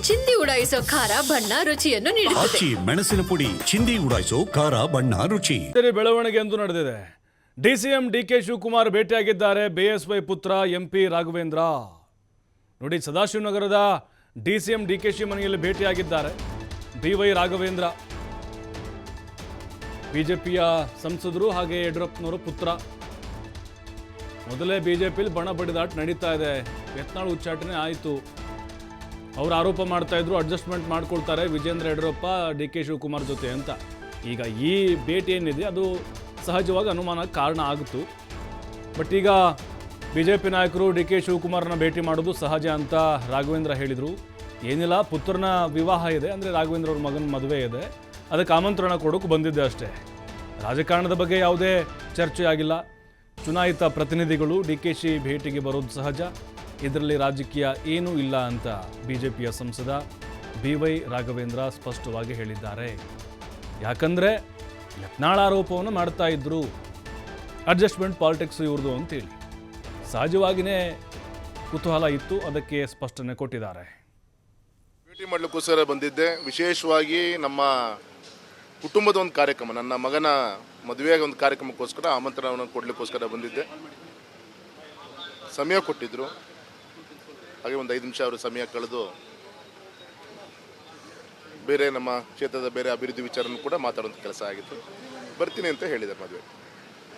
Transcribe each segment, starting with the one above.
ಚಿಂದಿ ಉಡಾಯಿಸೋ ಖಾರ ಬಣ್ಣ ರುಚಿಯನ್ನು ನೀಡುತ್ತದೆ. ಆಚಿ ಮೆಣಸಿನ ಪುಡಿ ಚಿಂದಿ ಉಡಾಯಿಸೋ ಖಾರ ಬಣ್ಣ ರುಚಿ. ಬೆಳವಣಿಗೆ ಎಂದು ನಡೆದಿದೆ. ಡಿಸಿಎಂ ಡಿಕೆ ಶಿವಕುಮಾರ್ ಭೇಟಿಯಾಗಿದ್ದಾರೆ ಬಿಎಸ್ವೈ ಪುತ್ರ ಎಂಪಿ ರಾಘವೇಂದ್ರ. ನೋಡಿ, ಸದಾಶಿವನಗರದ ಡಿಸಿಎಂ ಡಿಕೆಶಿ ಮನೆಯಲ್ಲಿ ಭೇಟಿಯಾಗಿದ್ದಾರೆ ಬಿವೈ ರಾಘವೇಂದ್ರ. ಬಿಜೆಪಿಯ ಸಂಸದರು ಹಾಗೆ ಯಡಿಯೂರಪ್ಪನವರ ಪುತ್ರ. ಮೊದಲೇ ಬಿಜೆಪಿಯಲ್ಲಿ ಬಣ ಬಡಿದಾಟ ನಡೀತಾ ಇದೆ. ಯತ್ನಾಳ್ ಉಚ್ಚಾಟನೆ ಆಯಿತು. ಅವರು ಆರೋಪ ಮಾಡ್ತಾ ಇದ್ರು ಅಡ್ಜಸ್ಟ್ಮೆಂಟ್ ಮಾಡ್ಕೊಳ್ತಾರೆ ವಿಜೇಂದ್ರ ಯಡಿಯೂರಪ್ಪ ಡಿ ಕೆ ಶಿವಕುಮಾರ್ ಜೊತೆ ಅಂತ. ಈಗ ಈ ಭೇಟಿ ಏನಿದೆ ಅದು ಸಹಜವಾಗಿ ಅನುಮಾನಕ್ಕೆ ಕಾರಣ ಆಗಿತ್ತು. ಬಟ್ ಈಗ ಬಿ ಜೆ ಪಿ ನಾಯಕರು ಡಿ ಕೆ ಶಿವಕುಮಾರನ ಭೇಟಿ ಮಾಡೋದು ಸಹಜ ಅಂತ ರಾಘವೇಂದ್ರ ಹೇಳಿದರು. ಏನಿಲ್ಲ, ಪುತ್ರನ ವಿವಾಹ ಇದೆ, ಅಂದರೆ ರಾಘವೇಂದ್ರ ಅವ್ರ ಮಗನ ಮದುವೆ ಇದೆ, ಅದಕ್ಕೆ ಆಮಂತ್ರಣ ಕೊಡೋಕೆ ಬಂದಿದ್ದೆ ಅಷ್ಟೇ. ರಾಜಕಾರಣದ ಬಗ್ಗೆ ಯಾವುದೇ ಚರ್ಚೆ ಆಗಿಲ್ಲ. ಚುನಾಯಿತ ಪ್ರತಿನಿಧಿಗಳು ಡಿ ಕೆ ಶಿ ಭೇಟಿಗೆ ಬರೋದು ಸಹಜ, ಇದರಲ್ಲಿ ರಾಜಕೀಯ ಏನೂ ಇಲ್ಲ ಅಂತ ಬಿಜೆಪಿಯ ಸಂಸದ ಬಿವೈ ರಾಘವೇಂದ್ರ ಸ್ಪಷ್ಟವಾಗಿ ಹೇಳಿದ್ದಾರೆ. ಯಾಕಂದರೆ ಯತ್ನಾಳ್ ಆರೋಪವನ್ನು ಮಾಡ್ತಾ ಇದ್ರು, ಅಡ್ಜಸ್ಟ್ಮೆಂಟ್ ಪಾಲಿಟಿಕ್ಸ್ ಇವ್ರದು ಅಂತೇಳಿ. ಸಹಜವಾಗಿಯೇ ಕುತೂಹಲ ಇತ್ತು, ಅದಕ್ಕೆ ಸ್ಪಷ್ಟನೆ ಕೊಟ್ಟಿದ್ದಾರೆ. ಭೇಟಿ ಮಾಡಲಿಕ್ಕೋಸ್ಕರ ಬಂದಿದ್ದೆ. ವಿಶೇಷವಾಗಿ ನಮ್ಮ ಕುಟುಂಬದ ಒಂದು ಕಾರ್ಯಕ್ರಮ, ನನ್ನ ಮಗನ ಮದುವೆಯಾಗ ಒಂದು ಕಾರ್ಯಕ್ರಮಕ್ಕೋಸ್ಕರ ಆಮಂತ್ರಣವನ್ನು ಕೊಡಲಿಕ್ಕೋಸ್ಕರ ಬಂದಿದ್ದೆ. ಸಮಯ ಕೊಟ್ಟಿದ್ದರು, ಹಾಗೆ ಒಂದು 5 ನಿಮಿಷ ಅವರು ಸಮಯ ಕಳೆದು ಬೇರೆ ನಮ್ಮ ಕ್ಷೇತ್ರದ ಬೇರೆ ಅಭಿವೃದ್ಧಿ ವಿಚಾರನೂ ಕೂಡ ಮಾತಾಡುವಂಥ ಕೆಲಸ ಆಗಿತ್ತು. ಬರ್ತೀನಿ ಅಂತ ಹೇಳಿದ್ದಾರೆ ಮದುವೆ.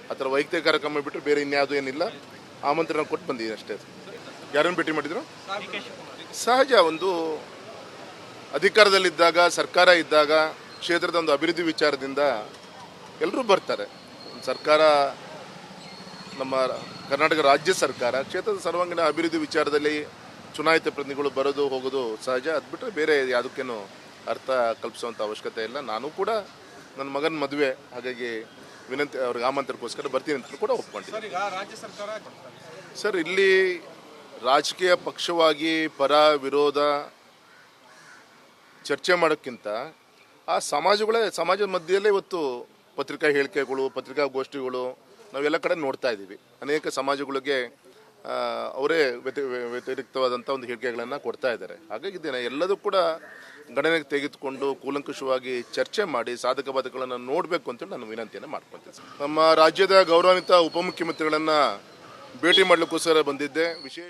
ಆ ಥರ ವೈಯಕ್ತಿಕ ಕಾರ್ಯಕ್ರಮ ಬಿಟ್ಟರೆ ಬೇರೆ ಇನ್ಯಾವುದೂ ಏನಿಲ್ಲ. ಆಮಂತ್ರಣ ಕೊಟ್ಟು ಬಂದಿದ್ದೀನಿ ಅಷ್ಟೇ. ಯಾರನ್ನು ಭೇಟಿ ಮಾಡಿದ್ರು? ಸಹಜ, ಒಂದು ಅಧಿಕಾರದಲ್ಲಿದ್ದಾಗ, ಸರ್ಕಾರ ಇದ್ದಾಗ, ಕ್ಷೇತ್ರದ ಒಂದು ಅಭಿವೃದ್ಧಿ ವಿಚಾರದಿಂದ ಎಲ್ಲರೂ ಬರ್ತಾರೆ. ಸರ್ಕಾರ, ನಮ್ಮ ಕರ್ನಾಟಕ ರಾಜ್ಯ ಸರ್ಕಾರ ಕ್ಷೇತ್ರದ ಸರ್ವಾಂಗೀಣ ಅಭಿವೃದ್ಧಿ ವಿಚಾರದಲ್ಲಿ ಚುನಾಯಿತ ಪ್ರತಿನಿಧಿಗಳು ಬರೋದು ಹೋಗೋದು ಸಹಜ. ಅದು ಬಿಟ್ಟರೆ ಬೇರೆ ಯಾವುದಕ್ಕೇನು ಅರ್ಥ ಕಲ್ಪಿಸುವಂಥ ಅವಶ್ಯಕತೆ ಇಲ್ಲ. ನಾನು ಕೂಡ ನನ್ನ ಮಗನ ಮದುವೆ, ಹಾಗಾಗಿ ವಿನಂತಿ ಅವ್ರಿಗೆ ಆಮಂತ್ರಣಕ್ಕೋಸ್ಕರ ಬರ್ತೀನಿ ಅಂತ ಕೂಡ ಒಪ್ಕೊಂಡಿದ್ದೀನಿ. ಸರ್, ಇಲ್ಲಿ ರಾಜಕೀಯ ಪಕ್ಷವಾಗಿ ಪರ ವಿರೋಧ ಚರ್ಚೆ ಮಾಡೋಕ್ಕಿಂತ ಆ ಸಮಾಜದ ಮಧ್ಯದಲ್ಲೇ ಇವತ್ತು ಪತ್ರಿಕಾ ಹೇಳಿಕೆಗಳು, ಪತ್ರಿಕಾಗೋಷ್ಠಿಗಳು ನಾವೆಲ್ಲ ಕಡೆ ನೋಡ್ತಾ ಇದ್ದೀವಿ. ಅನೇಕ ಸಮಾಜಗಳಿಗೆ ಅವರೇ ವ್ಯತಿರಿಕ್ತವಾದಂಥ ಒಂದು ಹೇಳಿಕೆಗಳನ್ನು ಕೊಡ್ತಾ ಇದ್ದಾರೆ. ಹಾಗಾಗಿ ಎಲ್ಲದೂ ಕೂಡ ಗಣನೆಗೆ ತೆಗೆದುಕೊಂಡು ಕೂಲಂಕುಷವಾಗಿ ಚರ್ಚೆ ಮಾಡಿ ಸಾಧಕ ಬಾಧಕಗಳನ್ನು ನೋಡಬೇಕು ಅಂತೇಳಿ ನಾನು ವಿನಂತಿಯನ್ನು ಮಾಡ್ಕೊತೀನಿ. ನಮ್ಮ ರಾಜ್ಯದ ಗೌರವಾನ್ವಿತ ಉಪಮುಖ್ಯಮಂತ್ರಿಗಳನ್ನು ಭೇಟಿ ಮಾಡಲಿಕ್ಕೋಸ್ಕರ ಬಂದಿದ್ದೆ. ವಿಶೇಷ